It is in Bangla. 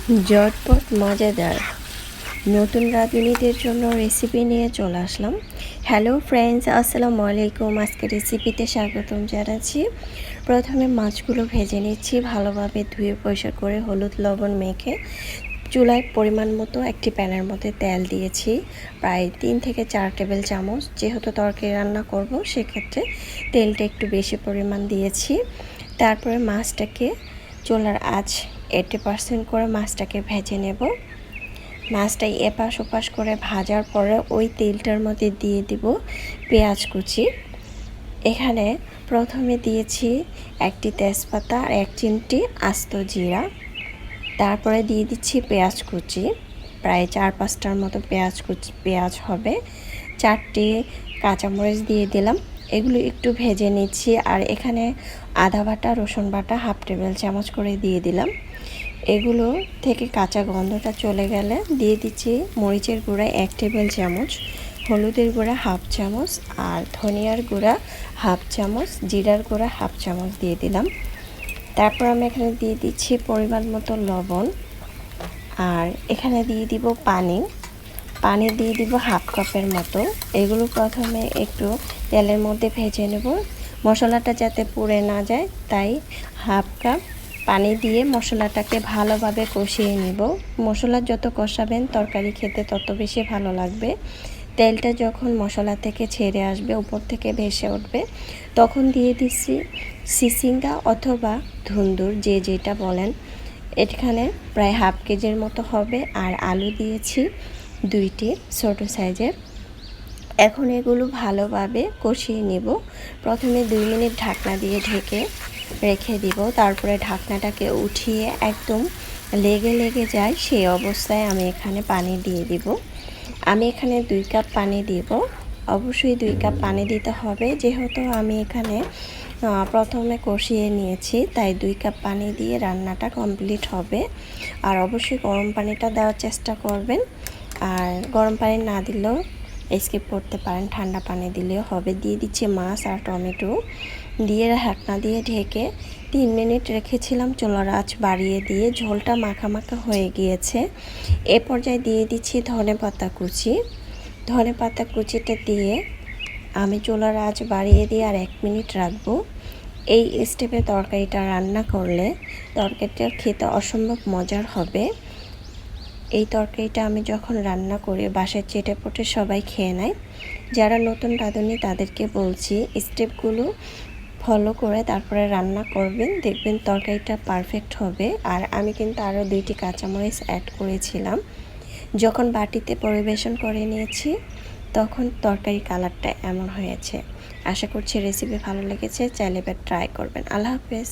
ঝটপট মজাদার নতুন রাঁধুনিদের জন্য রেসিপি নিয়ে চলে আসলাম। হ্যালো ফ্রেন্ডস, আসসালামু আলাইকুম। আজকে রেসিপিতে স্বাগতম জানাচ্ছি। প্রথমে মাছগুলো ভেজে নিচ্ছি, ভালোভাবে ধুয়ে পরিষ্কার করে হলুদ লবণ মেখে চুলায় পরিমাণ মতো একটি প্যানের মধ্যে তেল দিয়েছি, প্রায় 3 থেকে 4 টেবিল চামচ। যেহেতু তরকারি রান্না করব সেক্ষেত্রে তেলটা একটু বেশি পরিমাণ দিয়েছি। তারপরে মাছটাকে চুলার আঁচ 80% করে মাছটাকে ভেজে নেব। মাছটা এপাশ ওপাশ করে ভাজার পরে ওই তেলটার মধ্যে দিয়ে দিব পেঁয়াজ কুচি। এখানে প্রথমে দিয়েছি একটি তেজপাতা আর 1 চিমটি আস্ত জিরা। তারপরে দিয়ে দিচ্ছি পেঁয়াজ কুচি, প্রায় 4-5টার মতো পেঁয়াজ হবে। 4টি কাঁচামরিচ দিয়ে দিলাম, এগুলো একটু ভেজে নিচ্ছি। আর এখানে আদা বাটা রসুন বাটা 1/2 টেবিল চামচ করে দিয়ে দিলাম। এগুলো থেকে কাঁচা গন্ধটা চলে গেলে দিয়ে দিচ্ছি মরিচের গুঁড়া 1 টেবিল চামচ, হলুদের গুঁড়া 1/2 চামচ, আর ধনিয়ার গুঁড়া 1/2 চামচ, জিরার গুঁড়া 1/2 চামচ দিয়ে দিলাম। তারপর আমি এখানে দিয়ে দিচ্ছি পরিমাণ মতো লবণ, আর এখানে দিয়ে দিব পানি দিয়ে দিব 1/2 কাপের মতো। এগুলো প্রথমে একটু তেলের মধ্যে ভেজে নেব, মশলাটা যাতে পুড়ে না যায়, তাই 1/2 কাপ পানি দিয়ে মশলাটাকে ভালোভাবে কষিয়ে নিব। মশলা যত কষাবেন তরকারি খেতে তত বেশি ভালো লাগবে। তেলটা যখন মশলা থেকে ছেড়ে আসবে, উপর থেকে ভেসে উঠবে, তখন দিয়ে দিচ্ছি চিচিঙ্গা অথবা ধুন্দুর, যে যেটা বলেন। এখানে প্রায় 1/2 কেজির মতো হবে। আর আলু দিয়েছি 2টি ছোট সাইজের। এখন এগুলো ভালোভাবে কষিয়ে নেব। প্রথমে 2 মিনিট ঢাকনা দিয়ে ঢেকে রেখে দিব। তারপরে ঢাকনাটাকে উঠিয়ে একদম লেগে যায় সেই অবস্থায় আমি এখানে পানি দিয়ে দিব। আমি এখানে 2 কাপ পানি দিব। অবশ্যই 2 কাপ পানি দিতে হবে, যেহেতু আমি এখানে প্রথমে কষিয়ে নিয়েছি, তাই 2 কাপ পানি দিয়ে রান্নাটা কমপ্লিট হবে। আর অবশ্যই গরম পানিটা দেওয়ার চেষ্টা করবেন, আর গরম পানি না দিলেও স্কিপ করতে পারেন, ঠান্ডা পানি দিলেও হবে। দিয়ে দিচ্ছি মাছ আর টমেটো দিয়ে ঢাকনা দিয়ে ঢেকে 3 মিনিট রেখেছিলাম চুলার আঁচ বাড়িয়ে দিয়ে। ঝোলটা মাখা মাখা হয়ে গিয়েছে। এ পর্যায়ে দিয়ে দিচ্ছি ধনেপাতা কুচিটা দিয়ে আমি চুলার আঁচ বাড়িয়ে দিয়ে আর 1 মিনিট রাখবো। এই স্টেপে তরকারিটা রান্না করলে তরকারিটা খেতে অসম্ভব মজার হবে। এই তরকারিটা আমি যখন রান্না করি বাসায় চেটেপুটে সবাই খেয়ে নেয়। যারা নতুন রাঁধুনি তাদেরকে বলছি, স্টেপগুলো ফলো করে তারপরে রান্না করবেন, দেখবেন তরকারিটা পারফেক্ট হবে। আর আমি কিন্তু আরও 2টি কাঁচামরিচ অ্যাড করেছিলাম। যখন বাটিতে পরিবেশন করে নিয়েছি তখন তরকারি কালারটা এমন হয়েছে। আশা করছি রেসিপি ভালো লেগেছে, চাইলে এবার ট্রাই করবেন। আল্লাহ হাফেজ।